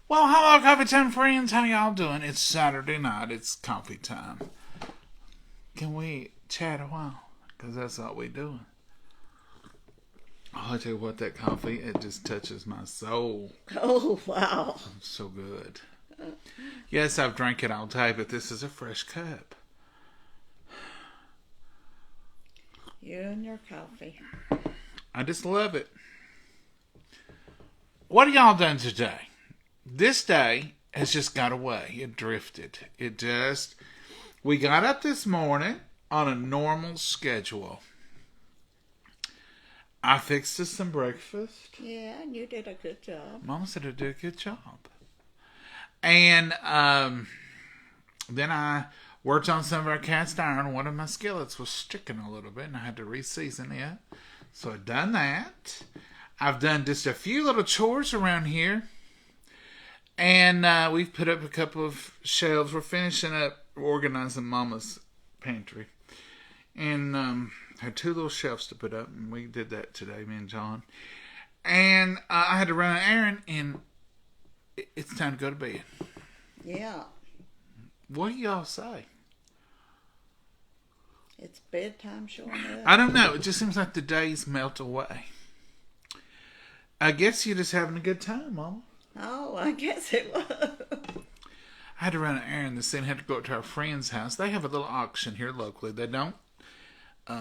Well, hello, coffee time friends. How y'all doing? It's Saturday night. It's coffee time. Can we chat a while? Because that's all we doing. Oh, I tell you what, that coffee, it just touches my soul. Oh, wow. It's so good. Yes, I've drank it all day, but this is a fresh cup. You and your coffee. I just love it. What have y'all done today? This day has just got away. It drifted. We got up this morning on a normal schedule. I fixed us some breakfast. Yeah, and you did a good job. Mama said I did a good job. And then I worked on some of our cast iron. One of my skillets was sticking a little bit, and I had to re-season it. So I've done that. I've done just a few little chores around here. And we've put up a couple of shelves. We're finishing up organizing Mama's pantry. And had two little shelves to put up. And we did that today, me and John. And I had to run an errand. And it's time to go to bed. Yeah. What do y'all say? It's bedtime showing up. I don't know. It just seems like the days melt away. I guess you're just having a good time, Mama. Oh, I guess it was. I had to run an errand this and had to go up to our friend's house. They have a little auction here locally. They don't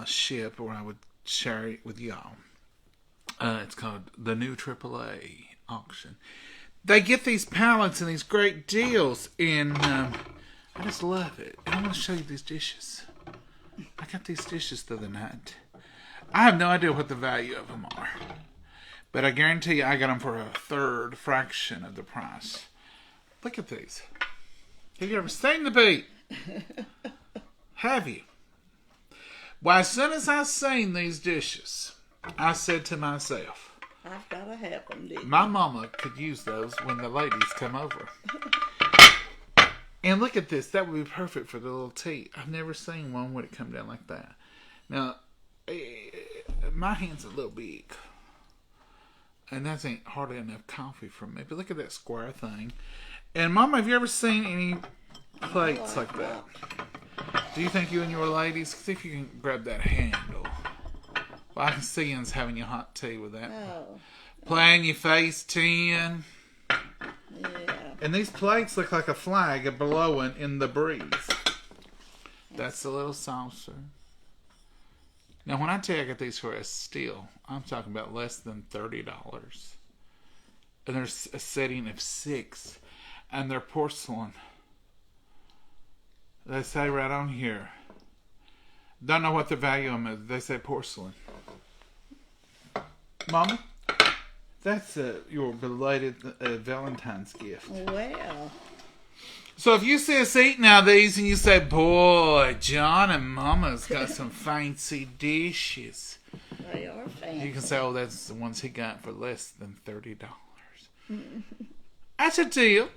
ship, or I would share it with y'all. It's called the New AAA auction. They get these pallets and these great deals, and I just love it. And I want to show you these dishes. I got these dishes the other night. I have no idea what the value of them are, but I guarantee you I got them for a third fraction of the price. Look at these. Have you ever seen the beat? Have you? Well, as soon as I seen these dishes, I said to myself, I've got to have them, didn't my mama could use those when the ladies come over. And look at this. That would be perfect for the little tea. I've never seen one where it come down like that. Now, my hand's a little big. And that ain't hardly enough coffee for me. But look at that square thing. And Mama, have you ever seen any plates like that? Do you think you and your ladies, see if you can grab that handle. Well, I can see you's having your hot tea with that. Oh. Playing your face tin. Yeah. And these plates look like a flag blowing in the breeze. That's a little saucer. Now, when I tell you I got these for a steal, I'm talking about less than $30. And there's a setting of 6. And they're porcelain. They say right on here. Don't know what the value of them is. They say porcelain. Mama, that's your belated Valentine's gift. Well. So if you see us eating now these and you say, boy, John and Mama's got some fancy dishes. They are fancy. You can say, oh, that's the ones he got for less than $30. That's a deal.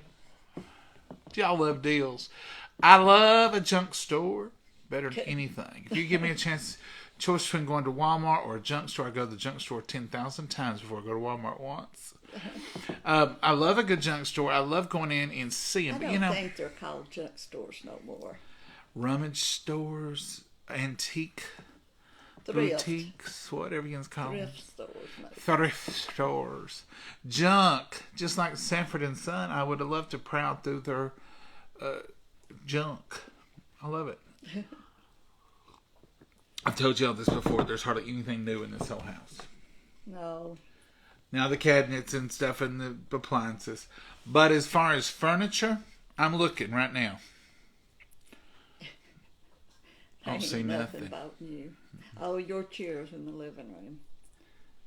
Y'all love deals. I love a junk store better than anything. If you give me a choice between going to Walmart or a junk store, I go to the junk store 10,000 times before I go to Walmart once. I love a good junk store. I love going in and seeing. I don't think they're called junk stores no more. Rummage stores, antique boutiques, whatever you call them. Thrift stores. Maybe. Thrift stores. Junk. Just like Sanford and Son, I would have loved to prowl through their junk. I love it. I've told y'all this before. There's hardly anything new in this whole house. No. Now the cabinets and stuff and the appliances. But as far as furniture, I'm looking right now. I don't see nothing. About you. Oh, your chairs in the living room.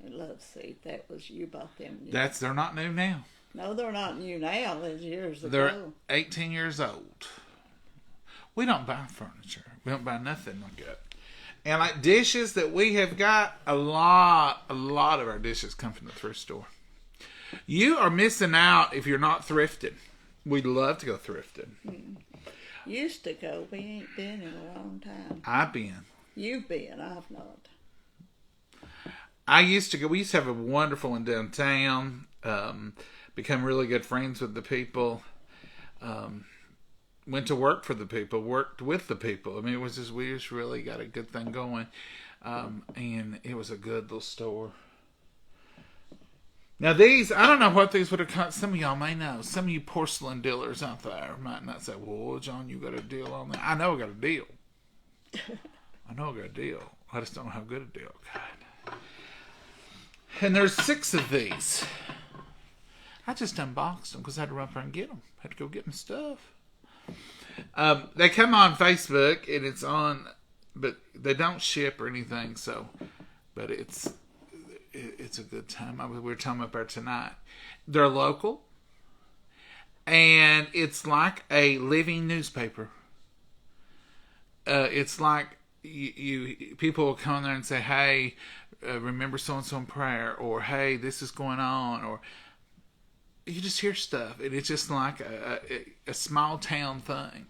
And love seat. That was you bought them. They're not new now. No, they're not new now. That's years ago. They're 18 years old. We don't buy furniture. We don't buy nothing like that. And like dishes that we have got, a lot of our dishes come from the thrift store. You are missing out if you're not thrifting. We'd love to go thrifting. Used to go. We ain't been in a long time. I've been. You've been. I've not. I used to go. We used to have a wonderful one downtown. become really good friends with the people. Went to work for the people, worked with the people. I mean, it was just, we just really got a good thing going. And it was a good little store. Now these, I don't know what these would have cost. Some of y'all may know. Some of you porcelain dealers out there might not say, well, John, you got a deal on that. I know I got a deal. I know I got a deal. I just don't know how good a deal. God. And there's 6 of these. I just unboxed them because I had to run up there and get them. I had to go get my stuff. They come on Facebook and it's on, but they don't ship or anything. So, but it's a good time. We were talking about there tonight. They're local, and it's like a living newspaper. It's like you people will come there and say, "Hey, remember so and so in prayer," or "Hey, this is going on," or you just hear stuff, and it's just like a small town thing,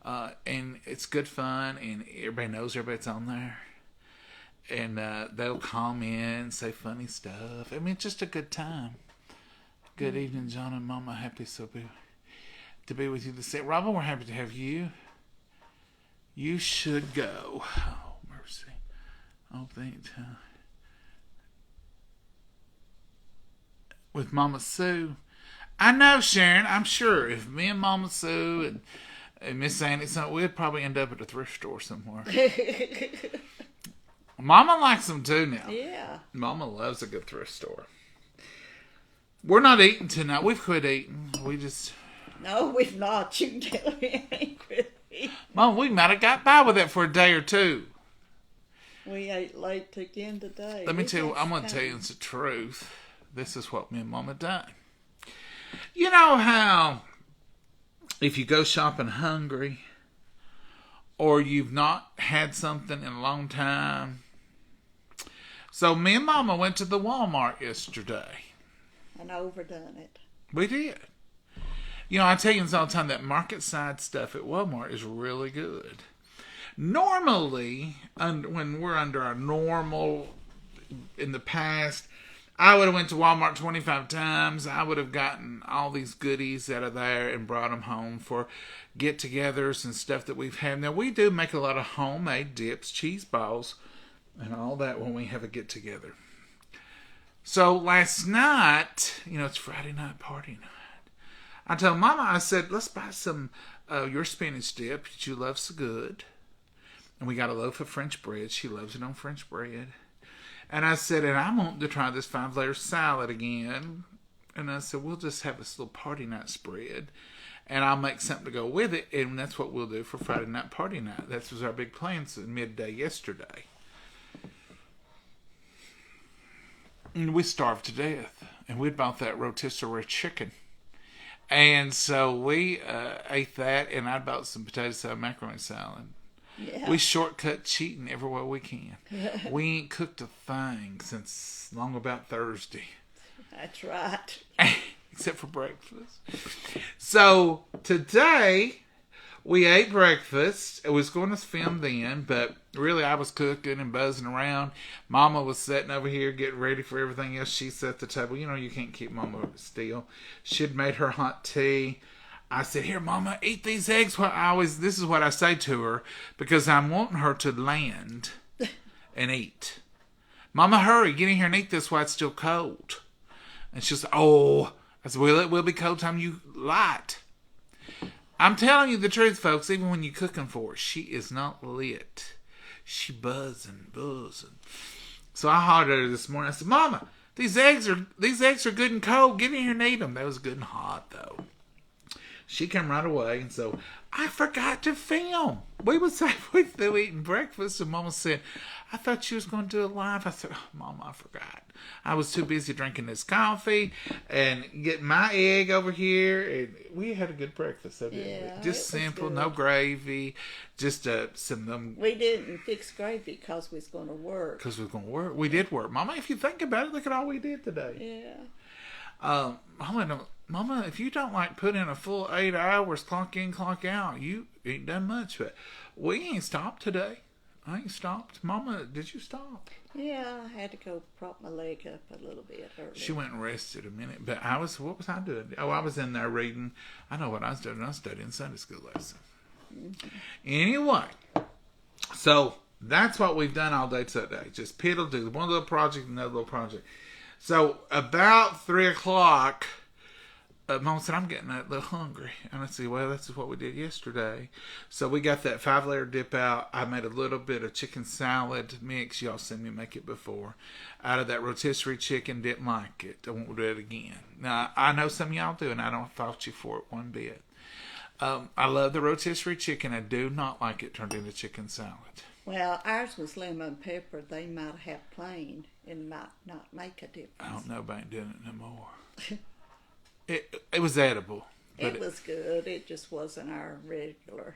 and it's good fun, and everybody knows everybody's on there. And they'll comment, say funny stuff. I mean, it's just a good time. Good evening, John and Momma. Happy to be with you this day. Robin, we're happy to have you. You should go. Oh, mercy. Oh, thank you. With Mama Sue. I know, Sharon. I'm sure if me and Mama Sue and Miss Sandy, we'd probably end up at a thrift store somewhere. Mama likes them too now. Yeah. Mama loves a good thrift store. We're not eating tonight. We've quit eating. We just... No, we've not. You can tell me I ain't quit eating. Mom, we might have got by with that for a day or two. We ate late again today. Let me tell you, I'm going to tell you the truth. This is what me and Mama done. You know how if you go shopping hungry or you've not had something in a long time... So me and Mama went to the Walmart yesterday. And overdone it. We did. You know, I tell you all the time that market side stuff at Walmart is really good. Normally, when we're under our normal, in the past, I would have went to Walmart 25 times. I would have gotten all these goodies out of there and brought them home for get-togethers and stuff that we've had. Now, we do make a lot of homemade dips, cheese balls, and all that when we have a get-together. So last night, you know, it's Friday night party night. I told Mama, I said, let's buy some your spinach dip that you love so good. And we got a loaf of French bread. She loves it on French bread. And I said, and I want to try this 5-layer salad again. And I said, we'll just have this little party night spread. And I'll make something to go with it. And that's what we'll do for Friday night party night. That was our big plan since midday yesterday. And we starved to death. And we bought that rotisserie chicken. And so we ate that. And I bought some potato salad, macaroni salad. Yeah. We shortcut cheating everywhere we can. We ain't cooked a thing since long about Thursday. That's right. Except for breakfast. So today we ate breakfast. I was going to film then, but really I was cooking and buzzing around. Mama was sitting over here getting ready for everything else. She set the table. You know, you can't keep Mama still. She'd made her hot tea. I said, here, Mama, eat these eggs. This is what I say to her because I'm wanting her to land and eat. Mama, hurry, get in here and eat this while it's still cold. And she's like, oh. I said, well, it will be cold time you light. I'm telling you the truth, folks, even when you're cooking for her, she is not lit. She buzzing. So I hollered at her this morning. I said, Mama, these eggs are good and cold. Get in here and eat them. They was good and hot, though. She came right away, and so I forgot to film. We was halfway through eating breakfast, and Mama said, I thought she was going to do it live. I said, oh, Mama, I forgot. I was too busy drinking this coffee and getting my egg over here, and we had a good breakfast. Yeah, just simple, no gravy, just some... We didn't fix gravy because we was going to work. Because we was going to work. We did work. Mama, if you think about it, look at all we did today. Yeah. Mama, if you don't put in a full 8 hours, clock in, clock out, you ain't done much. But we ain't stopped today. I ain't stopped. Mama, did you stop? Yeah, I had to go prop my leg up a little bit earlier. She went and rested a minute. But what was I doing? Oh, I was in there reading. I know what I was doing. I was studying Sunday school lesson. Mm-hmm. Anyway, so that's what we've done all day today. Just piddle, do one little project, another little project. So about 3 o'clock, Mom said, I'm getting a little hungry. And I said, well, that's what we did yesterday. So we got that 5-layer dip out. I made a little bit of chicken salad mix. Y'all seen me make it before. Out of that rotisserie chicken. Didn't like it. I won't do it again. Now, I know some of y'all do, and I don't fault you for it one bit. I love the rotisserie chicken. I do not like it turned into chicken salad. Well, ours was lemon pepper. They might have plain and might not make a difference. I don't know about doing it no more. It was edible. It was good. It just wasn't our regular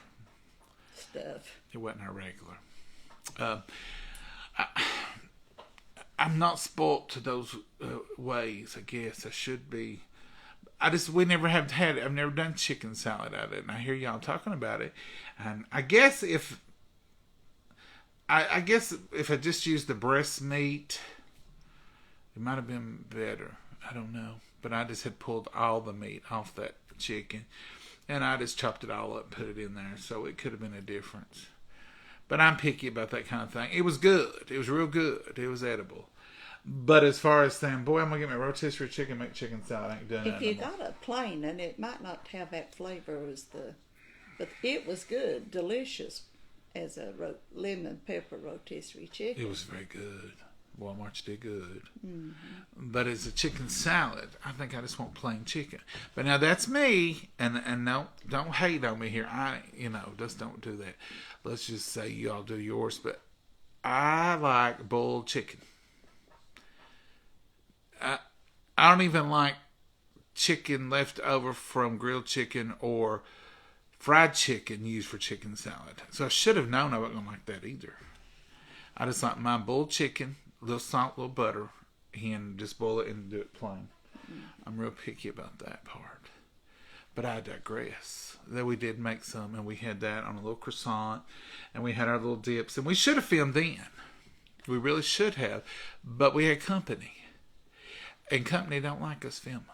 stuff. It wasn't our regular. I'm not spoilt to those ways, I guess. I should be. We never have had it. I've never done chicken salad out of it. And I hear y'all talking about it. And I guess if I just used the breast meat, it might have been better. I don't know. But I just had pulled all the meat off that chicken. And I just chopped it all up and put it in there. So it could have been a difference. But I'm picky about that kind of thing. It was good. It was real good. It was edible. But as far as saying, boy, I'm going to get my rotisserie chicken, make chicken salad, I ain't done that. If you got a plain, and it might not have that flavor as but it was good, delicious as a lemon pepper rotisserie chicken. It was very good. Walmart's did good. Mm-hmm. But as a chicken salad, I think I just want plain chicken. But now that's me, and no, don't hate on me here. Just don't do that. Let's just say you all do yours. But I like boiled chicken. I don't even like chicken left over from grilled chicken or fried chicken used for chicken salad. So I should have known I wasn't going to like that either. I just like my boiled chicken, a little salt, a little butter, and just boil it and do it plain. I'm real picky about that part. But I digress. Then we did make some, and we had that on a little croissant, and we had our little dips, and we should have filmed then. We really should have, but we had company. And company don't like us filming.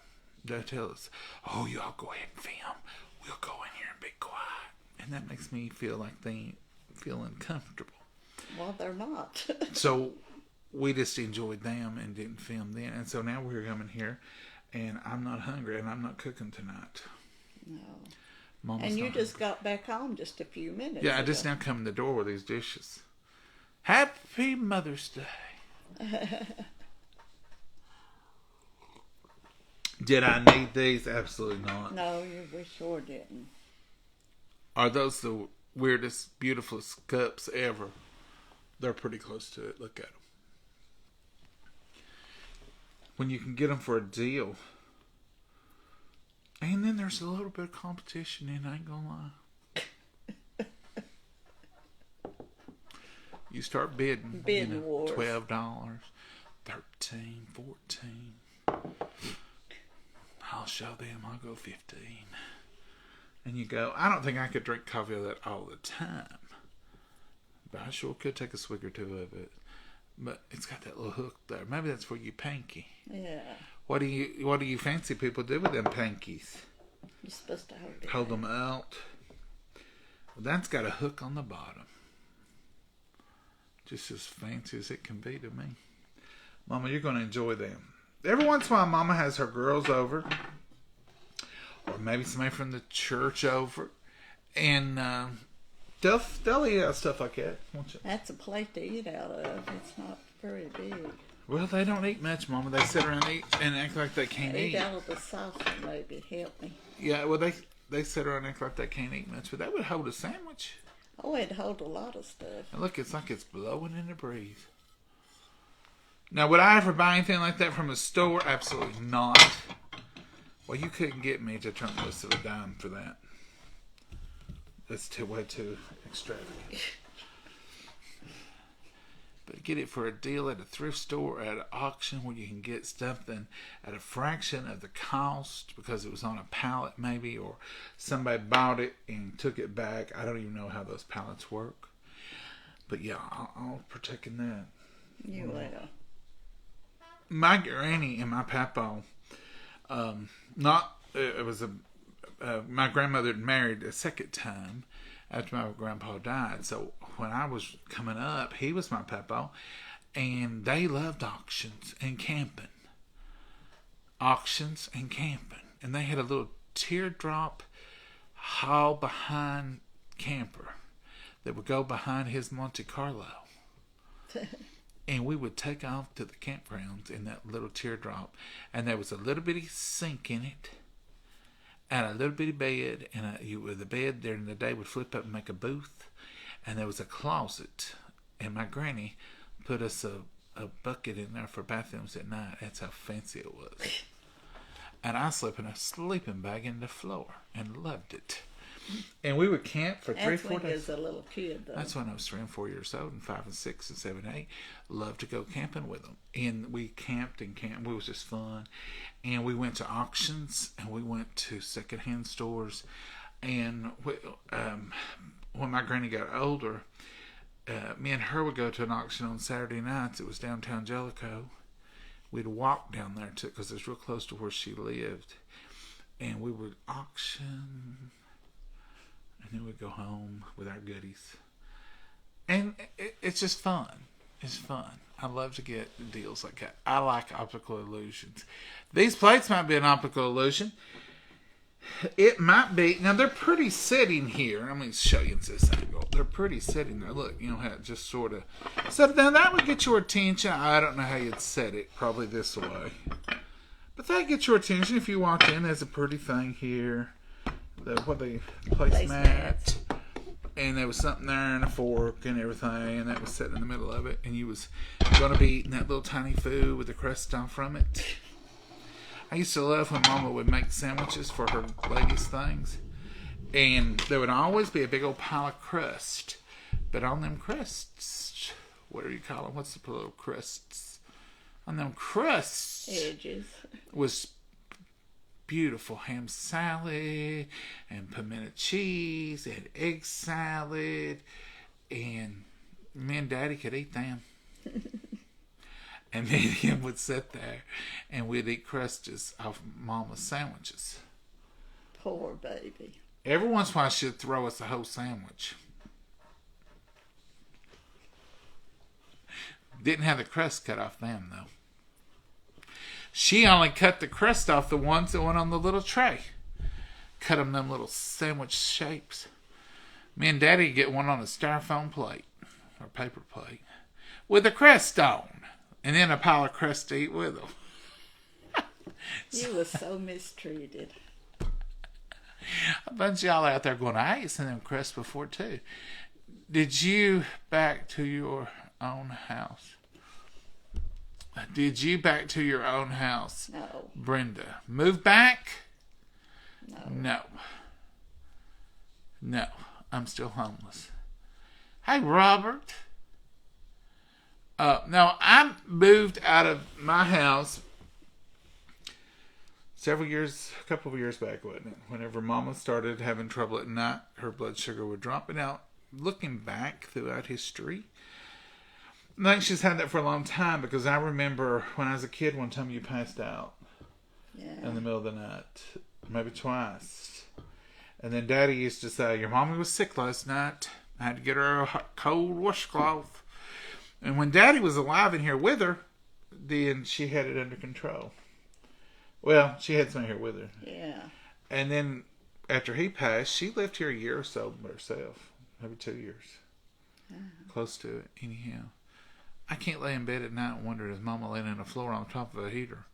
They'll tell us, oh, y'all go ahead and film. We'll go in here and be quiet. And that makes me feel like they ain't feeling comfortable. Well, they're not. So we just enjoyed them and didn't film then. And so now we're coming here, and I'm not hungry, and I'm not cooking tonight. No. Mama's and you just hungry. Got back home just a few minutes Yeah, ago. I just now come in the door with these dishes. Happy Mother's Day. Did I need these? Absolutely not. No, we sure didn't. Are those the weirdest, beautifulest cups ever? They're pretty close to it. Look at them. When you can get them for a deal. And then there's a little bit of competition in, I ain't gonna lie. You start bidding. Wars. $12, $13, $14. I'll show them. I'll go 15. And you go, I don't think I could drink coffee of that all the time. But I sure could take a swig or two of it. But it's got that little hook there. Maybe that's for you panky. Yeah. What do you fancy people do with them pankies? You're supposed to hold them out. Well, that's got a hook on the bottom. Just as fancy as it can be to me. Mama, you're going to enjoy them. Every once in a while, Mama has her girls over. Or maybe somebody from the church over. And they'll eat out stuff like that, won't you? That's a plate to eat out of. It's not very big. Well, they don't eat much, Mama. They sit around and eat and act like they can't eat. Eat out of the saucer, maybe. Help me. Yeah, well, they sit around and act like they can't eat much. But that would hold a sandwich. Oh, it'd hold a lot of stuff. And look, it's like it's blowing in the breeze. Now, would I ever buy anything like that from a store? Absolutely not. Well, you couldn't get me to turn this to a dime for that. That's way too extravagant. But get it for a deal at a thrift store or at an auction where you can get something at a fraction of the cost because it was on a pallet maybe, or somebody bought it and took it back. I don't even know how those pallets work. But yeah, I'll partake in that. You will. My granny and my papa, not it was my grandmother had married a second time after my grandpa died. So when I was coming up, he was my papa, and they loved auctions and camping. Auctions and camping, and they had a little teardrop haul behind camper that would go behind his Monte Carlo. And we would take off to the campgrounds in that little teardrop, and there was a little bitty sink in it, and a little bitty bed, and the bed during the day would flip up and make a booth, and there was a closet, and my granny put us a bucket in there for bathrooms at night. That's how fancy it was. And I slept in a sleeping bag in the floor and loved it. And we would camp for 3 or 4 days. That's when you was a little kid, though. That's when I was 3 and 4 years old, and 5 and 6 and 7 and 8. Loved to go camping with them. And we camped and camped. It was just fun. And we went to auctions, and we went to secondhand stores. And when my granny got older, me and her would go to an auction on Saturday nights. It was downtown Jellicoe. We'd walk down there because it was real close to where she lived. And we would auction, and then we'd go home with our goodies. And it's just fun. It's fun. I love to get deals like that. I like optical illusions. These plates might be an optical illusion. It might be. Now, they're pretty sitting here. Let me show you this angle. They're pretty sitting there. Look, you know how it just sort of... So now that would get your attention. I don't know how you'd set it. Probably this way. But that gets your attention if you walk in. There's a pretty thing here. Placemat. And there was something there and a fork and everything. And that was sitting in the middle of it. And you was going to be eating that little tiny food with the crust off from it. I used to love when Mama would make sandwiches for her ladies' things. And there would always be a big old pile of crust. But on them crusts, what do you call them? What's the little crusts? On them crusts. Edges. Was beautiful ham salad and pimento cheese and egg salad. And me and Daddy could eat them. And me and him would sit there and we'd eat crusts off Mama's sandwiches. Poor baby. Every once in a while she'd throw us a whole sandwich. Didn't have the crust cut off them, though. She only cut the crust off the ones that went on the little tray. Cut them little sandwich shapes. Me and Daddy get one on a styrofoam plate or paper plate with a crust on. And then a pile of crust to eat with them. You were so mistreated. A bunch of y'all out there going, I ate some of them crusts before too. Did you back to your own house? Did you back to your own house? No. Brenda. Move back? No. No. I'm still homeless. Hey, Robert. No, I moved out of my house a couple of years back, wasn't it? Whenever Mama started having trouble at night, her blood sugar would drop. And now, looking back throughout history, I think she's had that for a long time, because I remember when I was a kid, one time you passed out in the middle of the night, maybe twice. And then Daddy used to say, your mommy was sick last night. I had to get her a cold washcloth. And when Daddy was alive in here with her, then she had it under control. Well, she had someone here with her. Yeah. And then after he passed, she lived here a year or so by herself. Maybe 2 years. Close to it, anyhow. I can't lay in bed at night and wonder, is Mama laying on the floor on top of a heater?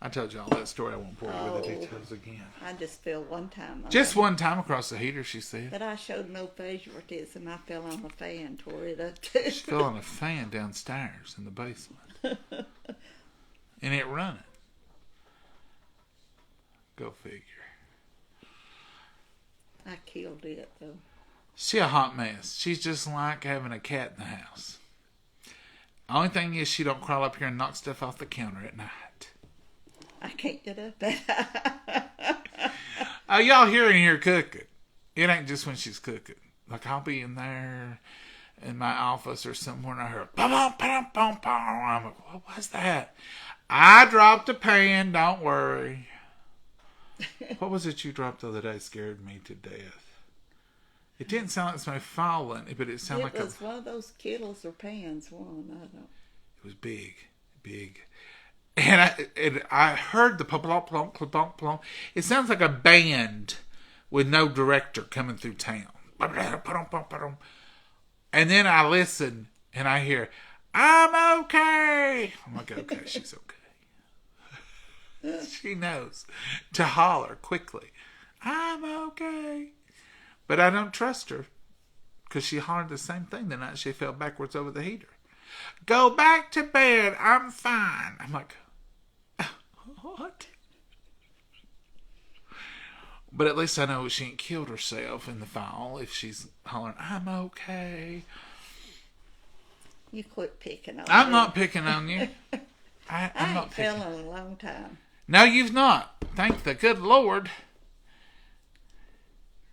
I told you all that story. I won't bore you with the details again. I just fell one time. Just one time across the heater, she said. But I showed no favoritism. I fell on a fan, tore it up too. She fell on a fan downstairs in the basement. And it running. Go figure. I killed it, though. She a hot mess. She's just like having a cat in the house. Only thing is, she don't crawl up here and knock stuff off the counter at night. I can't get up. Y'all hearing her cooking. It ain't just when she's cooking. Like, I'll be in there in my office or somewhere, and I heard, bum, bum, bum, bum, bum. I'm like, what was that? I dropped a pan, don't worry. What was it you dropped the other day? Scared me to death. It didn't sound like somebody falling, but it sounded like it was one of those kettles or pans. One, I don't. It was big, big. And I heard the plump, plump, plump, plump, plump. It sounds like a band with no director coming through town. And then I listen and I hear, I'm okay. I'm like, okay, she's okay. She knows to holler quickly, I'm okay. But I don't trust her because she hollered the same thing the night she fell backwards over the heater. Go back to bed. I'm fine. I'm like, what? But at least I know she ain't killed herself in the fall if she's hollering, I'm okay. You quit picking on me. I'm not picking on you. I'm not picking. picking. In a long time. No, you've not. Thank the good Lord.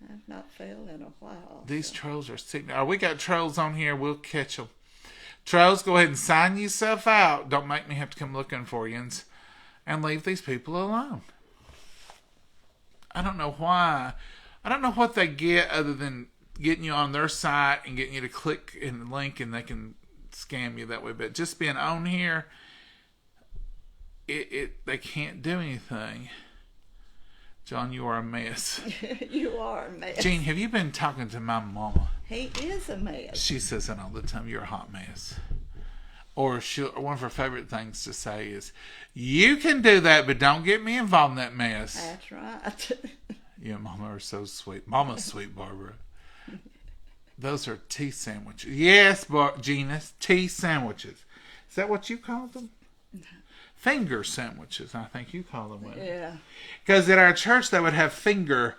I've not fell in a while. These trolls are sick. We got trolls on here. We'll catch them. Trolls, go ahead and sign yourself out. Don't make me have to come looking for you and leave these people alone. I don't know why. I don't know what they get other than getting you on their site and getting you to click in the link and they can scam you that way. But just being on here, they can't do anything. John, you are a mess. You are a mess. Gene, have you been talking to my mama? He is a mess. She says that all the time. You're a hot mess. Or one of her favorite things to say is, you can do that, but don't get me involved in that mess. That's right. You and Mama are so sweet. Mama's sweet, Barbara. Those are tea sandwiches. Yes, Genus, tea sandwiches. Is that what you call them? Finger sandwiches, I think you call them. Yeah. Because at our church, they would have finger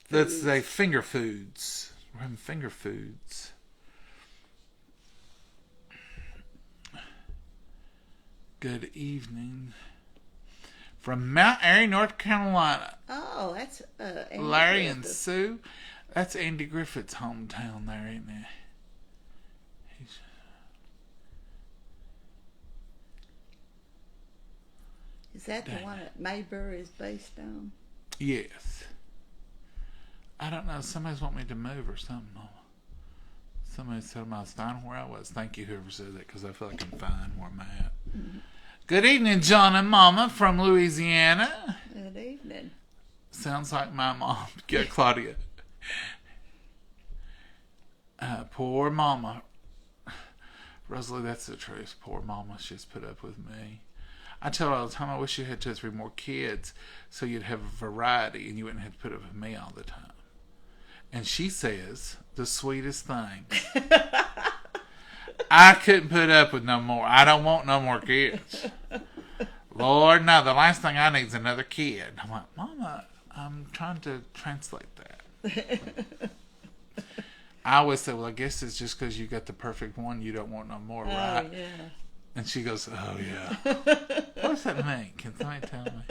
foods. We're having finger foods. Good evening. From Mount Airy, North Carolina. Oh, that's Larry and Sue. That's Andy Griffith's hometown there, isn't it? Is that the one that Mayberry is based on? Yes. I don't know. Somebody's want me to move or something. Somebody said I was fine where I was. Thank you, whoever said that, because I feel like I'm fine where I'm at. Mm-hmm. Good evening, John and Mama from Louisiana. Good evening. Sounds like my mom. Get Claudia. Poor Mama. Rosalie, that's the truth. Poor Mama. She's put up with me. I tell her all the time, I wish you had 2 or 3 more kids so you'd have a variety and you wouldn't have to put up with me all the time. And she says the sweetest thing. I couldn't put up with no more. I don't want no more kids. Lord, no. The last thing I need is another kid. I'm like, Mama, I'm trying to translate that. I always say, well, I guess it's just because you got the perfect one, you don't want no more, right? Oh, yeah. And she goes, oh, yeah. What does that mean? Can somebody tell me?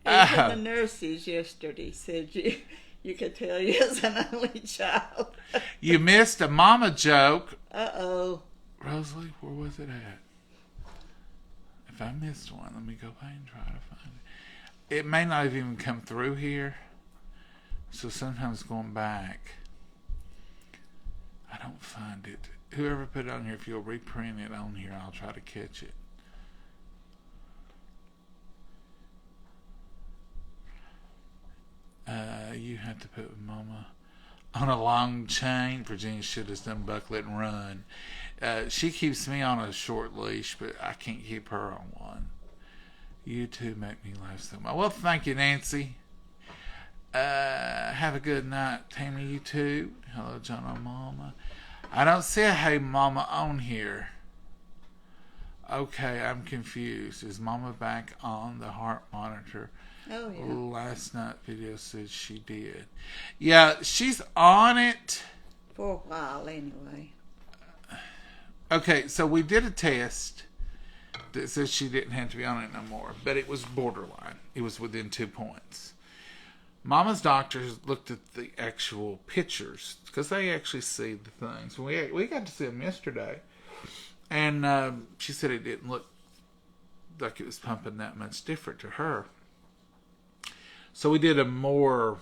Even the nurses yesterday said you could tell you as an only child. You missed a mama joke. Uh-oh. Rosalie, where was it at? If I missed one, let me go back and try to find it. It may not have even come through here. So sometimes going back, I don't find it. Whoever put it on here, if you'll reprint it on here, I'll try to catch it. You have to put Mama on a long chain. Virginia should have done buckle it and run. She keeps me on a short leash, but I can't keep her on one. You two make me laugh so much. Well, thank you, Nancy. Have a good night, Tammy. You too. Hello, John and Mama. I don't see a Hey Mama on here. Okay, I'm confused. Is Mama back on the heart monitor? Oh, yeah. Last night video said she did. Yeah, she's on it. For a while, anyway. Okay, so we did a test that said she didn't have to be on it no more, but it was borderline. It was within 2 points. Mama's doctors looked at the actual pictures because they actually see the things. We got to see them yesterday, and she said it didn't look like it was pumping that much different to her. So we did a more,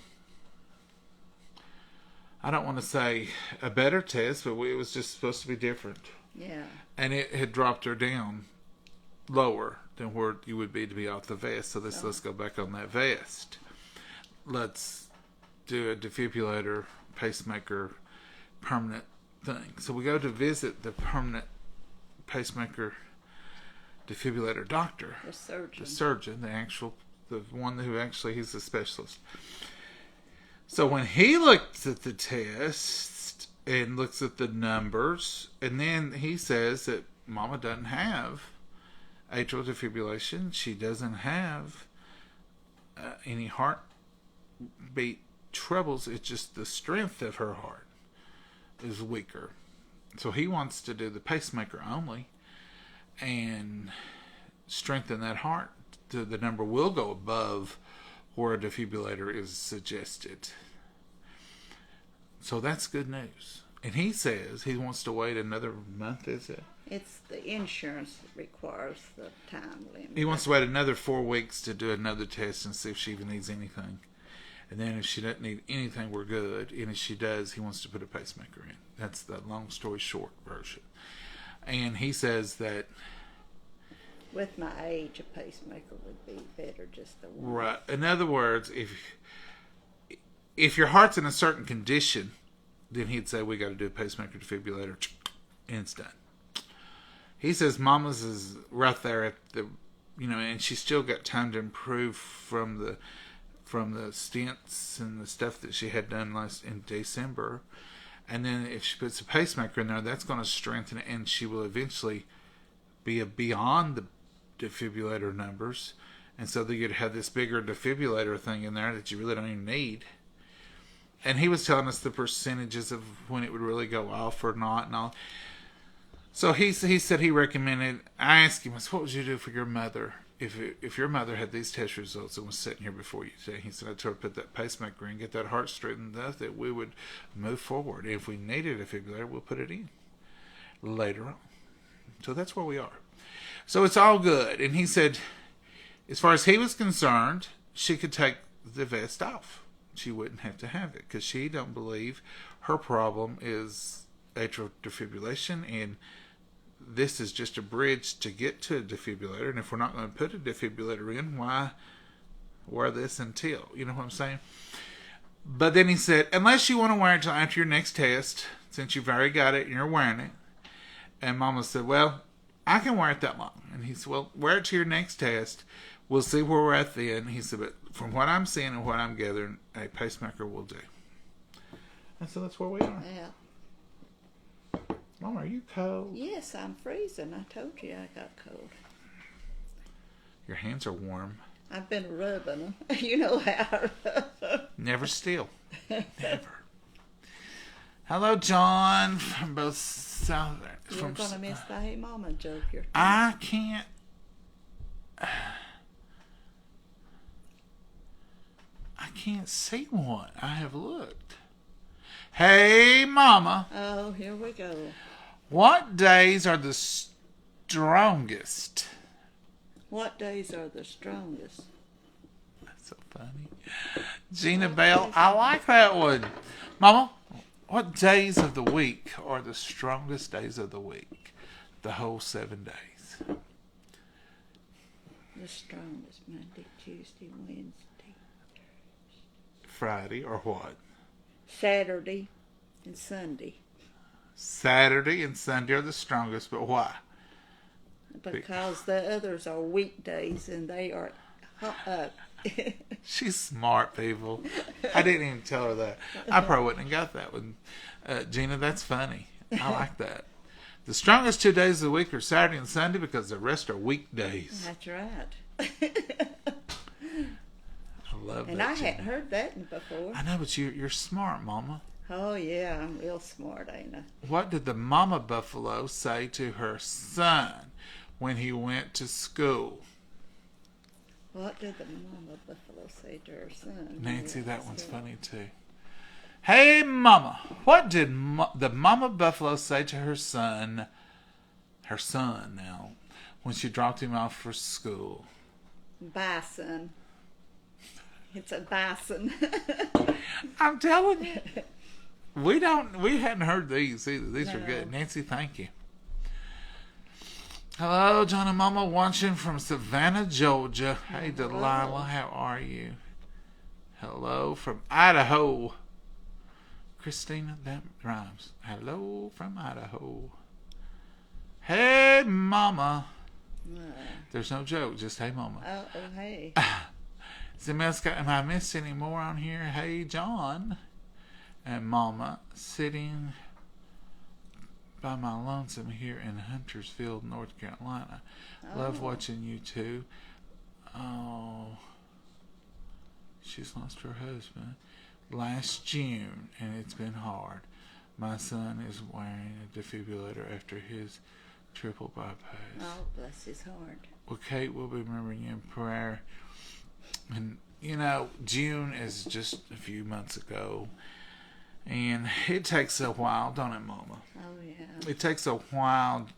I don't want to say a better test, but it was just supposed to be different. Yeah. And it had dropped her down lower than where you would be to be off the vest. So let's go back on that vest. Let's do a defibrillator, pacemaker, permanent thing. So we go to visit the permanent pacemaker defibrillator doctor. The surgeon, the one who actually, he's a specialist. So when he looks at the test and looks at the numbers, and then he says that Mama doesn't have atrial defibrillation. She doesn't have any heartbeat troubles. It's just the strength of her heart is weaker. So he wants to do the pacemaker only and strengthen that heart. The number will go above where a defibrillator is suggested. So that's good news. And he says he wants to wait another month, is it? It's the insurance that requires the time limit. He wants to wait another 4 weeks to do another test and see if she even needs anything. And then if she doesn't need anything, we're good. And if she does, he wants to put a pacemaker in. That's the long story short version. And he says that with my age, a pacemaker would be better, just the one. Right. In other words, if your heart's in a certain condition, then he'd say we got to do a pacemaker defibrillator, and it's done. He says Mama's is right there at the, and she's still got time to improve from the stents and the stuff that she had done in December, and then if she puts a pacemaker in there, that's going to strengthen it, and she will eventually be beyond the defibrillator numbers, and so that you'd have this bigger defibrillator thing in there that you really don't even need. And he was telling us the percentages of when it would really go off or not and all. So he said he recommended. I asked him, what would you do for your mother if your mother had these test results and was sitting here before you today? He said, I'd tell her to put that pacemaker in, get that heart straightened up, that we would move forward. If we needed a defibrillator, we'll put it in later on. So that's where we are. So it's all good. And he said, as far as he was concerned, she could take the vest off. She wouldn't have to have it because she don't believe her problem is atrial defibrillation, and this is just a bridge to get to a defibrillator. And if we're not going to put a defibrillator in, why wear this until? You know what I'm saying? But then he said, unless you want to wear it until after your next test, since you've already got it and you're wearing it. And Mama said, well, I can wear it that long. And he said, well, wear it to your next test. We'll see where we're at then. He said, but from what I'm seeing and what I'm gathering, a pacemaker will do. And so that's where we are. Yeah. Mama, are you cold? Yes, I'm freezing. I told you I got cold. Your hands are warm. I've been rubbing them. You know how. Never still. Never. Hello, John, from both South. You're going to miss the Hey Mama joke. I can't. I can't see one. I have looked. Hey, Mama. Oh, here we go. What days are the strongest? What days are the strongest? That's so funny. Gina Bell, I like that one. Mama, what days of the week are the strongest days of the week? The whole 7 days. The strongest Monday, Tuesday, Wednesday. Friday or what? Saturday and Sunday. Saturday and Sunday are the strongest, but why? Because the others are weekdays and they are She's smart, people. I didn't even tell her that. I probably wouldn't have got that one. Gina, that's funny. I like that. The strongest 2 days of the week are Saturday and Sunday because the rest are weekdays. That's right. I love and that. I Gina. hadn't heard that before. I know, but you're smart, Mama. Oh, yeah, I'm real smart, ain't I? What did the mama buffalo say to her son when he went to school? What did the mama buffalo say to her son? Nancy, Yeah, that one's good. funny too. Hey, Mama, what did the Mama Buffalo say to her son now, when she dropped him off for school? Bison. It's a bison. I'm telling you, we hadn't heard these either. These are No. good. Nancy, thank you. Hello, John and Mama, watching from Savannah, Georgia. Hey, Delilah, how are you? Hello from Idaho. Christina, that rhymes. Hello from Idaho. Hey, Mama. There's no joke, just hey, Mama. Oh, hey. Am I missed any more on here? Hey, John and Mama, sitting by my lonesome here in Huntersville, North Carolina. Love watching you two. Oh, she's lost her husband last June, and it's been hard. My son is wearing a defibrillator after his triple bypass. Oh, bless his heart. Well, Kate will be remembering you in prayer. And, you know, June is just a few months ago. And it takes a while, don't it, Mama? Oh, yeah. It takes a while,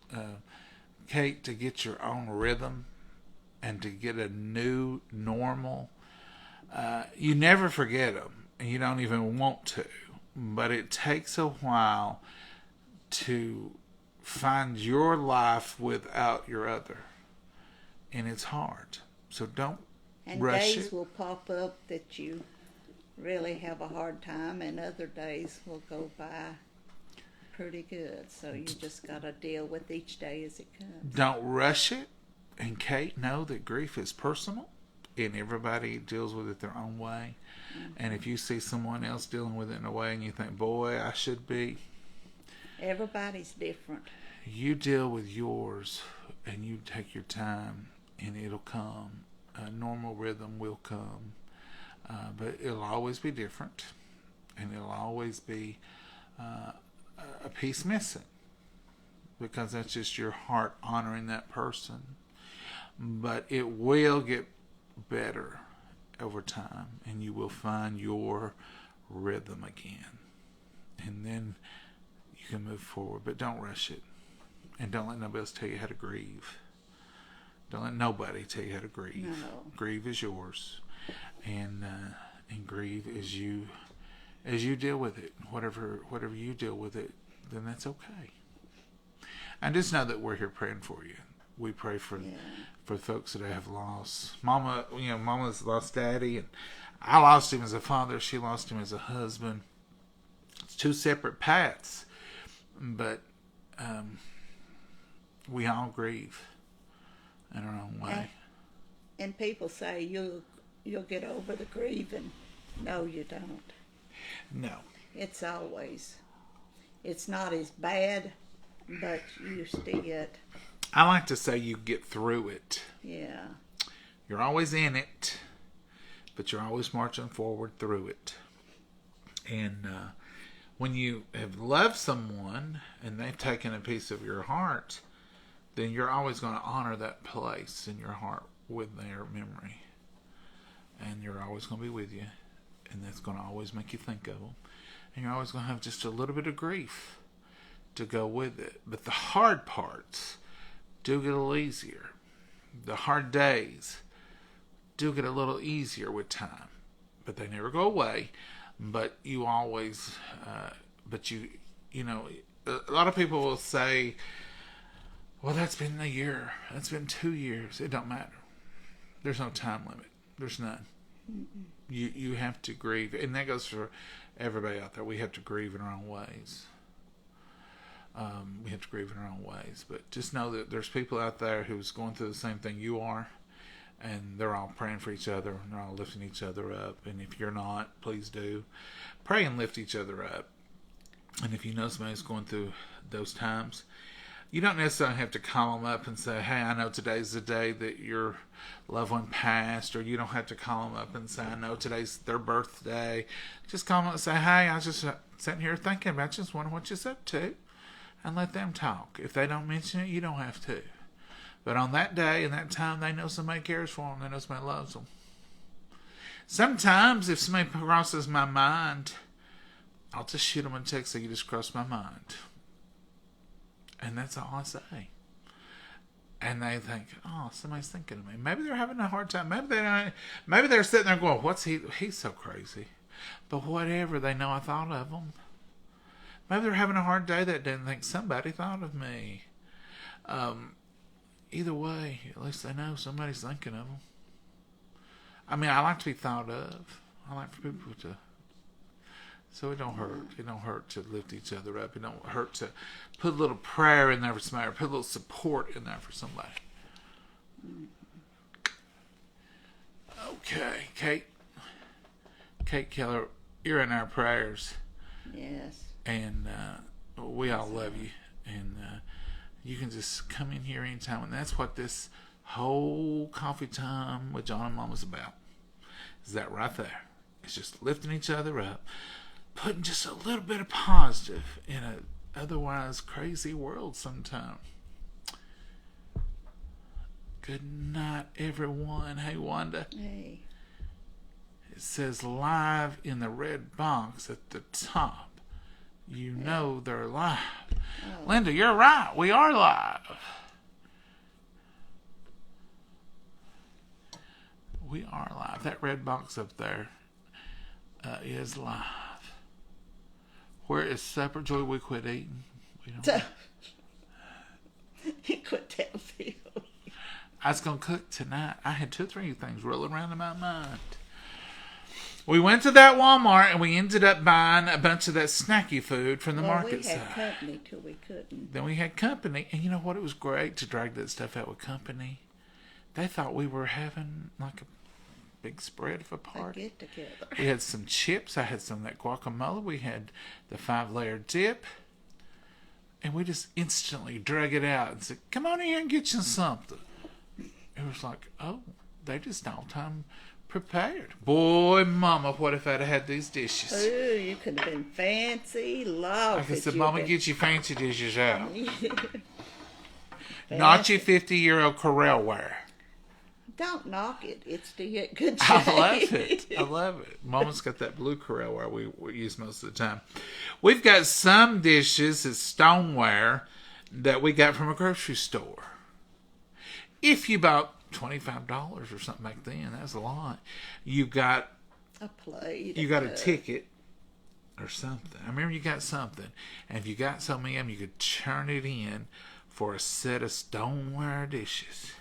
Kate, to get your own rhythm and to get a new normal. You never forget them, and you don't even want to. But it takes a while to find your life without your other. And it's hard. So don't And rush days it. will pop up that you really have a hard time, and other days will go by pretty good. So you just got to deal with each day as it comes. Don't rush it. And Kate, know that grief is personal, and everybody deals with it their own way. And if you see someone else dealing with it in a way and you think, boy, I should be, Everybody's different. you deal with yours and you take your time, and it'll come. A normal rhythm will come. But it'll always be different, and it'll always be a piece missing, because that's just your heart honoring that person. But it will get better over time, and you will find your rhythm again, and then you can move forward. But don't rush it, and don't let nobody else tell you how to grieve. Don't let nobody tell you how to grieve. No. Grieve is yours, and grieve as you deal with it. Whatever you deal with it, then that's okay. And just know that we're here praying for you. We pray for folks that have lost Mama. You know, Mama's lost Daddy, and I lost him as a father. She lost him as a husband. It's two separate paths, but we all grieve in our own way. And people say you'll get over the grieving. No, you don't. No. It's not as bad, but you see it. I like to say you get through it. Yeah. You're always in it, but you're always marching forward through it. And when you have loved someone and they've taken a piece of your heart, then you're always going to honor that place in your heart with their memory. And you're always going to be with you. And that's going to always make you think of them. And you're always going to have just a little bit of grief to go with it. But the hard parts do get a little easier. The hard days do get a little easier with time. But they never go away. But you always, you know, a lot of people will say, well, that's been a year. That's been 2 years. It don't matter. There's no time limit. There's none. You have to grieve. And that goes for everybody out there. We have to grieve in our own ways. We have to grieve in our own ways. But just know that there's people out there who's going through the same thing you are. And they're all praying for each other. And they're all lifting each other up. And if you're not, please do. Pray and lift each other up. And if you know somebody's going through those times, you don't necessarily have to call them up and say, hey, I know today's the day that your loved one passed. Or you don't have to call them up and say, I know today's their birthday. Just call them up and say, hey, I was just sitting here thinking about you. Just wondering what you're up to. And let them talk. If they don't mention it, you don't have to. But on that day and that time, they know somebody cares for them. They know somebody loves them. Sometimes, if somebody crosses my mind, I'll just shoot them a text say, you just crossed my mind. And that's all I say. And they think, oh, somebody's thinking of me. Maybe they're having a hard time. Maybe they don't. Maybe they're sitting there going, what's he? He's so crazy. But whatever, they know I thought of them. Maybe they're having a hard day that day and think somebody thought of me. Either way, at least they know somebody's thinking of them. I mean, I like to be thought of. I like for people to. So it don't hurt. It don't hurt to lift each other up. It don't hurt to put a little prayer in there for somebody or put a little support in there for somebody. Okay, Kate Keller, you're in our prayers. Yes. And we all love you. And you can just come in here anytime. And that's what this whole coffee time with John and Mom is about. Is that right there. It's just lifting each other up. Putting just a little bit of positive in an otherwise crazy world sometimes. Good night, everyone. Hey, Wanda. Hey. It says live in the red box at the top. You know they're live. Oh. Linda, you're right. We are live. We are live. That red box up there is live. Where is supper? Joy, we quit eating. We don't. You quit telling people. I was going to cook tonight. I had 2 or 3 things rolling around in my mind. We went to that Walmart and we ended up buying a bunch of that snacky food from the market side. We had company till we couldn't. Then we had company. And you know what? It was great to drag that stuff out with company. They thought we were having like a big spread of a party. Get together. We had some chips. I had some of that guacamole. We had the 5-layer dip. And we just instantly drug it out and said, come on in here and get you something. It was like, oh, they just all time prepared. Boy, Mama, what if I'd have had these dishes? Ooh, you could have been fancy. Love. Like I said, Mama, get your fancy dishes out. Fancy. Not your 50-year-old Corelware. Don't knock it. It's still good shape. I love it. I love it. Mama's got that blue Corelware we use most of the time. We've got some dishes, it's stoneware, that we got from a grocery store. If you bought $25 or something back then, that was a lot. You got a plate. You got a ticket or something. I remember you got something. And if you got so many of them, you could turn it in for a set of stoneware dishes.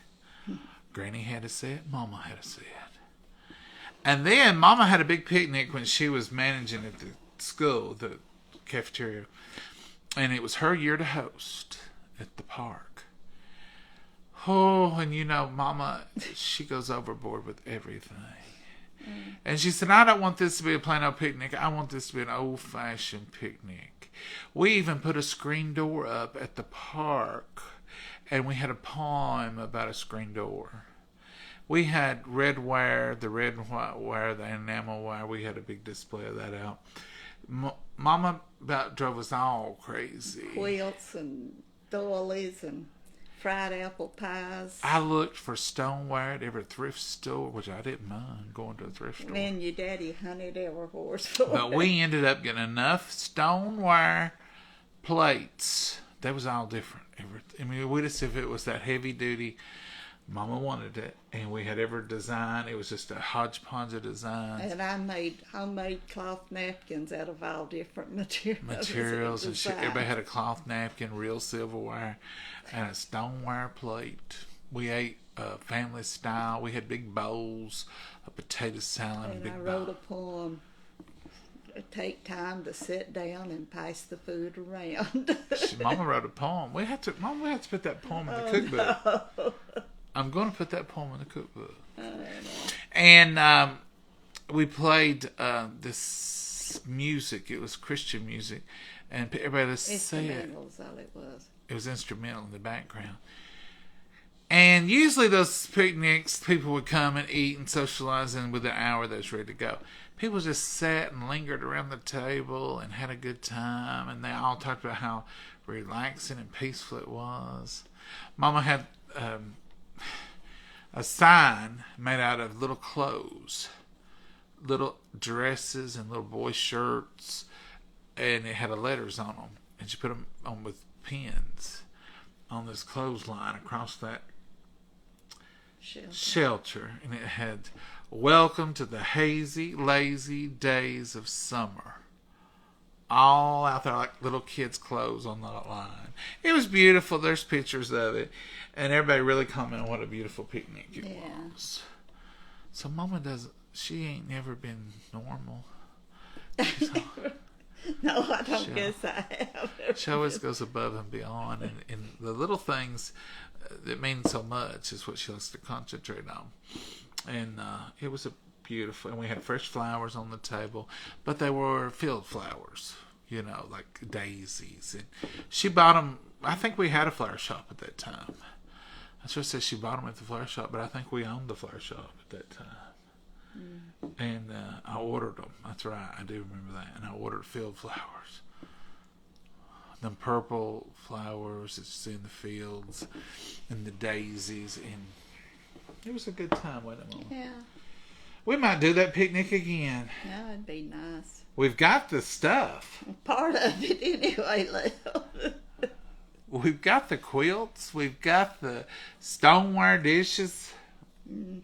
Granny had a set. Mama had a set. And then Mama had a big picnic when she was managing at the school, the cafeteria. And it was her year to host at the park. Oh, and you know, Mama, she goes overboard with everything. And she said, I don't want this to be a plain old picnic. I want this to be an old-fashioned picnic. We even put a screen door up at the park. And we had a poem about a screen door. We had red wire, the red and white wire, the enamel wire. We had a big display of that out. Mama about drove us all crazy. Quilts and doilies and fried apple pies. I looked for stoneware at every thrift store, which I didn't mind going to a thrift store. And your daddy hunted our horse for But we ended up getting enough stoneware plates. That was all different. I mean, we just, if it was that heavy duty, Mama wanted it. And we had every design. It was just a hodgepodge of designs. And I made homemade cloth napkins out of all different materials. And everybody had a cloth napkin, real silverware, and a stoneware plate. We ate family style. We had big bowls, a potato salad, and big I wrote a poem. Take time to sit down and pass the food around. Mama wrote a poem. Mama, we have to put that poem in the cookbook. No. I'm going to put that poem in the cookbook. And we played this music. It was Christian music, and everybody was saying instrumentals. All it was. It was instrumental in the background. And usually those picnics, people would come and eat and socialize, and within an hour they was ready to go. People just sat and lingered around the table and had a good time, and they all talked about how relaxing and peaceful it was. Mama had a sign made out of little clothes, little dresses and little boy shirts, and it had letters on them. And she put them on with pins on this clothesline across that shelter. And it had, "Welcome to the hazy, lazy days of summer." All out there like little kids' clothes on that line. It was beautiful. There's pictures of it. And everybody really commented on what a beautiful picnic it was. So Mama she ain't never been normal. No, I don't guess I have. She always goes above and beyond. And the little things that mean so much is what she likes to concentrate on. And it was a beautiful, and we had fresh flowers on the table, but they were field flowers, like daisies. And she bought them. I think we had a flower shop at that time. I should say she bought them at the flower shop, but I think we owned the flower shop at that time. And I ordered them. That's right, I do remember that. And I ordered field flowers, them purple flowers that you see in the fields, and the daisies, and it was a good time, wasn't it, Mama? Yeah. We might do that picnic again. Yeah, it'd be nice. We've got the stuff. Part of it anyway, left. We've got the quilts. We've got the stoneware dishes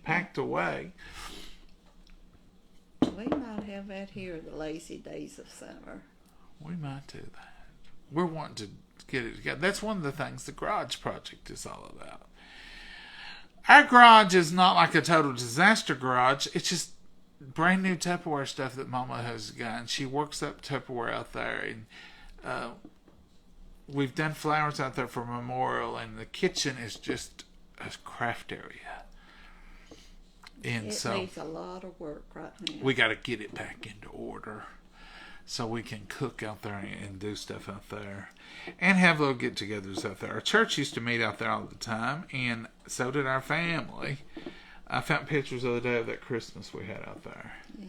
packed away. We might have that here, the lazy days of summer. We might do that. We're wanting to get it together. That's one of the things the garage project is all about. Our garage is not like a total disaster garage. It's just brand new Tupperware stuff that Mama has got. And she works up Tupperware out there. And we've done flowers out there for Memorial. And the kitchen is just a craft area. And it needs a lot of work right now. We got to get it back into order so we can cook out there and do stuff out there and have little get-togethers out there. Our church used to meet out there all the time, and so did our family. I found pictures the other day of that Christmas we had out there. Yeah.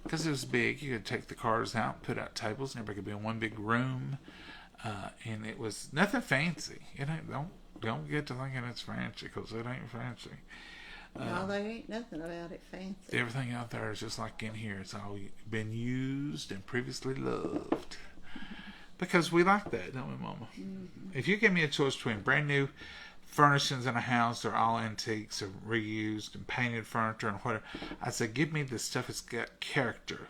Because it was big. You could take the cars out, put out tables, and everybody could be in one big room. And it was nothing fancy. Don't get to thinking it's fancy, because it ain't fancy. No, there ain't nothing about it fancy. Everything out there is just like in here. It's all been used and previously loved. Because we like that, don't we, Mama? Mm-hmm. If you give me a choice between brand new furnishings in a house, they're all antiques or reused and painted furniture and whatever, I say give me the stuff that's got character.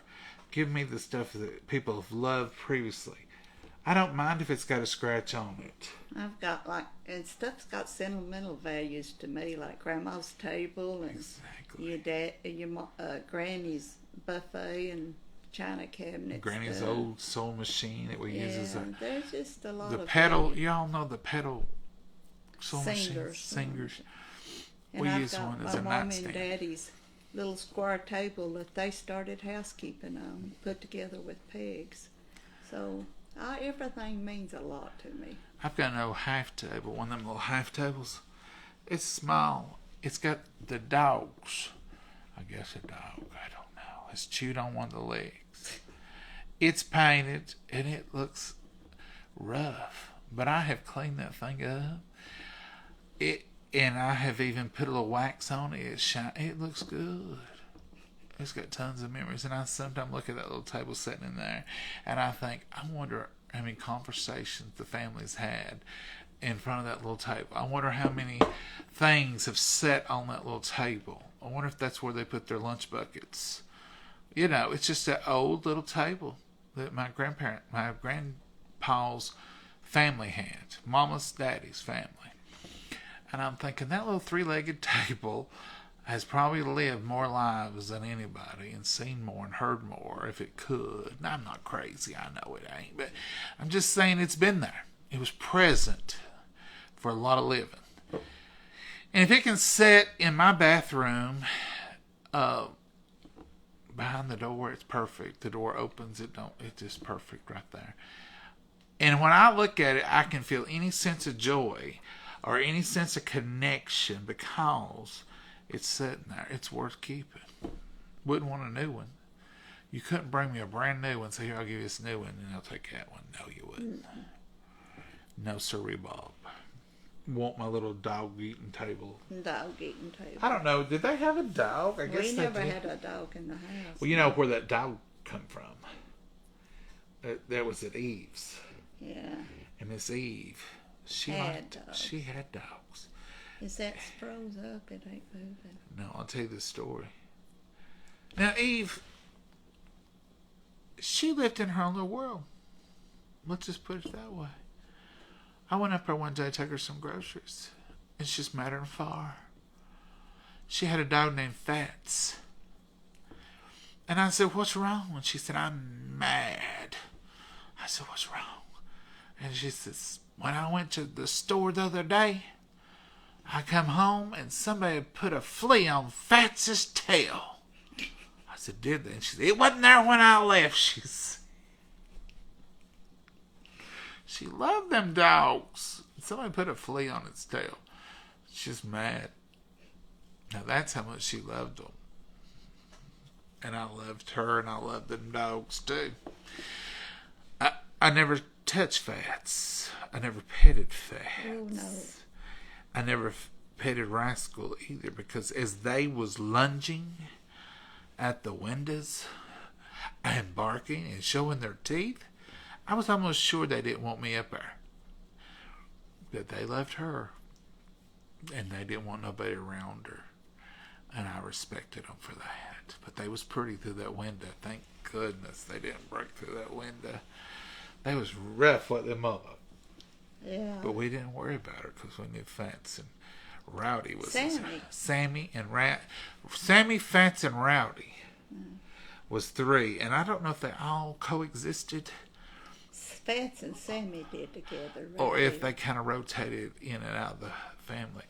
Give me the stuff that people have loved previously. I don't mind if it's got a scratch on it. I've got and stuff's got sentimental values to me, like Grandma's table and your Granny's buffet and china cabinets. Granny's old sewing machine that we use as there's just a lot the of pedal. value. Y'all know the pedal sewing machines? Singers. And we I've use got one as my a mom nightstand. and daddy's little square table that they started housekeeping on, put together with pegs. So everything means a lot to me. I've got an old half table, one of them little half tables. It's small. It's got the dogs. I guess a dog. I don't know. It's chewed on one of the legs. It's painted and it looks rough, but I have cleaned that thing up. And I have even put a little wax on it. It looks good. It's got tons of memories, and I sometimes look at that little table sitting in there, and I think, I wonder how many conversations the family's had in front of that little table. I wonder how many things have sat on that little table. I wonder if that's where they put their lunch buckets. It's just that old little table that my grandpa's family had, Mama's, Daddy's family. And I'm thinking, that little three-legged table has probably lived more lives than anybody and seen more and heard more if it could. Now, I'm not crazy. I know it ain't. But I'm just saying it's been there. It was present for a lot of living. And if it can sit in my bathroom behind the door, it's perfect. The door opens. It's just perfect right there. And when I look at it, I can feel any sense of joy or any sense of connection because it's sitting there. It's worth keeping. Wouldn't want a new one. You couldn't bring me a brand new one and say, here, I'll give you this new one, and I'll take that one. No, you wouldn't. No, sirree, Bob. want my little dog eating table. Dog eating table. I don't know. Did they have a dog? I guess We they never did. had a dog in the house. Well, you know where that dog come from. That was at Eve's. Yeah. And Miss Eve, she Had dogs. She had dogs. Is that froze up? It ain't moving. No, I'll tell you the story. Now, Eve, she lived in her own little world. Let's just put it that way. I went up there one day to take her some groceries. It's just matter of far. She had a dog named Fats. And I said, what's wrong? And she said, I'm mad. I said, what's wrong? And she says, when I went to the store the other day, I come home and somebody put a flea on Fats's tail. I said, did they? And she said, it wasn't there when I left. She loved them dogs. Somebody put a flea on its tail. She's mad. Now that's how much she loved them. And I loved her, and I loved them dogs too. I never touched Fats. I never petted Fats. Oh, no. I never petted Rascal either, because as they was lunging at the windows and barking and showing their teeth, I was almost sure they didn't want me up there. That they loved her, and they didn't want nobody around her. And I respected them for that. But they was pretty through that window. Thank goodness they didn't break through that window. They was rough like them up. Yeah. But we didn't worry about her because we knew Fats and Rowdy was Sammy, Sammy, Fats, and Rowdy was three. And I don't know if they all coexisted Fats and Sammy did together. or if they kind of rotated in and out of the family.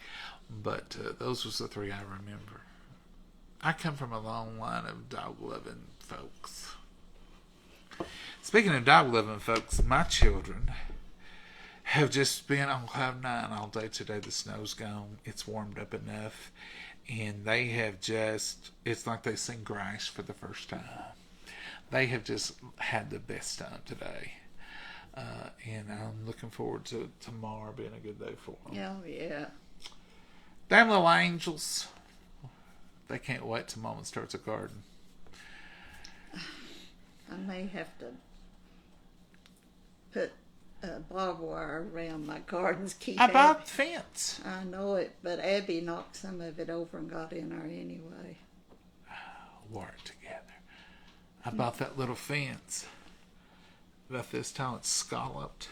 But those was the three I remember. I come from a long line of dog-loving folks. Speaking of dog-loving folks, my children have just been on cloud nine all day today. The snow's gone. It's warmed up enough. And they have just, it's like they seen grass for the first time. They have just had the best time today. And I'm looking forward to tomorrow being a good day for them. Oh, yeah. Damn little angels. They can't wait till Mama starts a garden. I may have to put barbed wire around my gardens. I bought the fence. I know it, but Abby knocked some of it over and got in there anyway. Work together. I bought that little fence. About this time it's scalloped.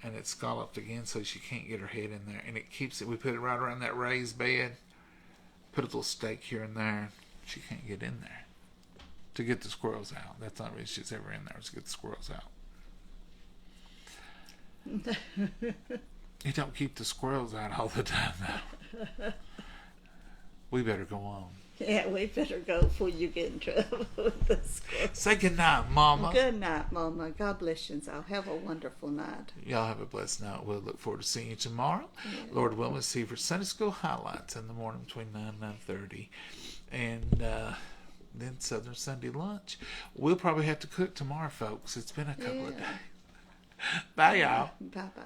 And it's scalloped again so she can't get her head in there. And it keeps it, we put it right around that raised bed. Put a little stake here and there. She can't get in there. To get the squirrels out. That's the only reason she's ever in there, is to get the squirrels out. You don't keep the squirrels out all the time though. We better go on. Yeah, we better go before you get in trouble with the squirrels. Say good night, Mama. Good night, Mama. God bless you. So have a wonderful night. Y'all have a blessed night. We'll look forward to seeing you tomorrow. Yeah. Lord willing, see you for Sunday school highlights in the morning between 9 and 9:30. And then Southern Sunday lunch. We'll probably have to cook tomorrow, folks. It's been a couple of days. Bye, y'all. Bye-bye.